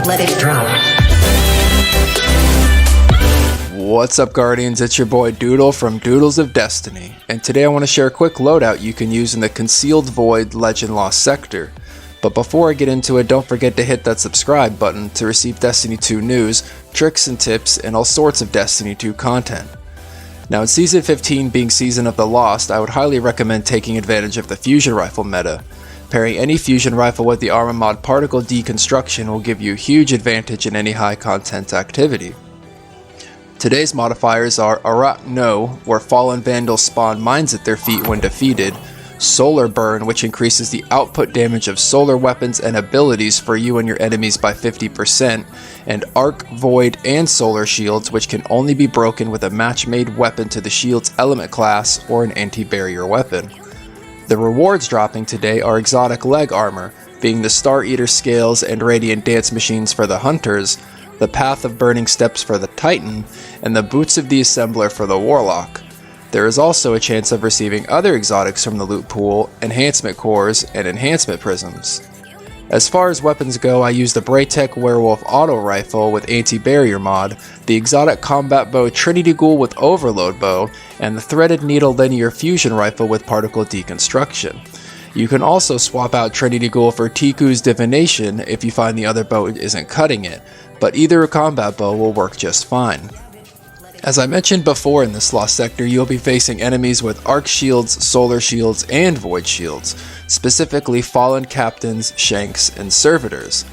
let it drop. What's up, Guardians? It's your boy Doodle from Doodles of Destiny, and today I want to share a quick loadout you can use in the Concealed Void Legend Lost Sector. But before I get into it, don't forget to hit that subscribe button to receive Destiny 2 news, tricks and tips, and all sorts of Destiny 2 content. Now, in Season 15 being Season of the Lost, I would highly recommend taking advantage of the Fusion Rifle meta. Pairing any Fusion Rifle with the Armor Mod Particle Deconstruction will give you a huge advantage in any high content activity. Today's modifiers are Arak No, where Fallen Vandals spawn mines at their feet when defeated, Solar Burn, which increases the output damage of solar weapons and abilities for you and your enemies by 50%, and Arc, Void, and Solar Shields, which can only be broken with a match-made weapon to the shield's element class or an anti-barrier weapon. The rewards dropping today are Exotic Leg Armor, being the Star Eater Scales and Radiant Dance Machines for the Hunters, the Path of Burning Steps for the Titan, and the Boots of the Assembler for the Warlock. There is also a chance of receiving other exotics from the loot pool, enhancement cores, and enhancement prisms. As far as weapons go, I use the Braytech Werewolf Auto Rifle with Anti-Barrier Mod, the exotic combat bow Trinity Ghoul with Overload Bow, and the Threaded Needle Linear Fusion Rifle with Particle Deconstruction. You can also swap out Trinity Ghoul for Tiku's Divination if you find the other bow isn't cutting it, but either combat bow will work just fine. As I mentioned before in this Lost Sector, you'll be facing enemies with Arc Shields, Solar Shields, and Void Shields, specifically Fallen Captains, Shanks, and Servitors.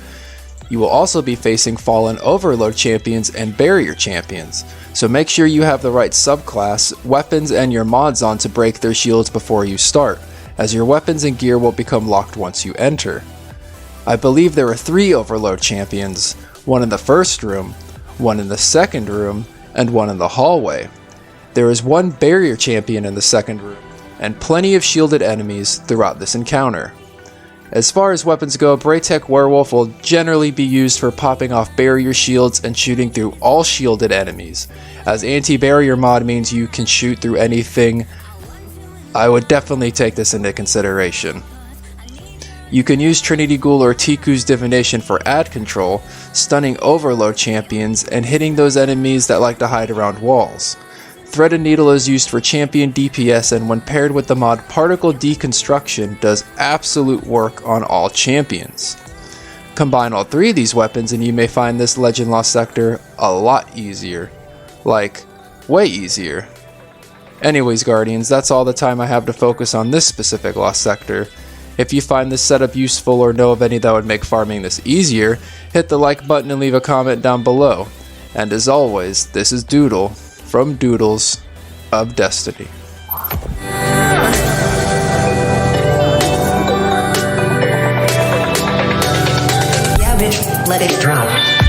You will also be facing Fallen Overload Champions and Barrier Champions, so make sure you have the right subclass, weapons, and your mods on to break their shields before you start, as your weapons and gear will become locked once you enter. I believe there are 3 Overload Champions, one in the first room, one in the second room, and one in the hallway. There is 1 Barrier Champion in the second room, and plenty of shielded enemies throughout this encounter. As far as weapons go, Braytech Werewolf will generally be used for popping off barrier shields and shooting through all shielded enemies, as Anti-Barrier Mod means you can shoot through anything. I would definitely take this into consideration. You can use Trinity Ghoul or Tiku's Divination for ad control, stunning Overload Champions, and hitting those enemies that like to hide around walls. Threaded Needle is used for champion DPS, and when paired with the mod Particle Deconstruction, does absolute work on all champions. Combine all 3 of these weapons and you may find this Legend Lost Sector a lot easier. Like, way easier. Anyways, Guardians, that's all the time I have to focus on this specific Lost Sector. If you find this setup useful or know of any that would make farming this easier, hit the like button and leave a comment down below. And as always, this is Doodle from Doodles of Destiny. Yeah, bitch, let it drop.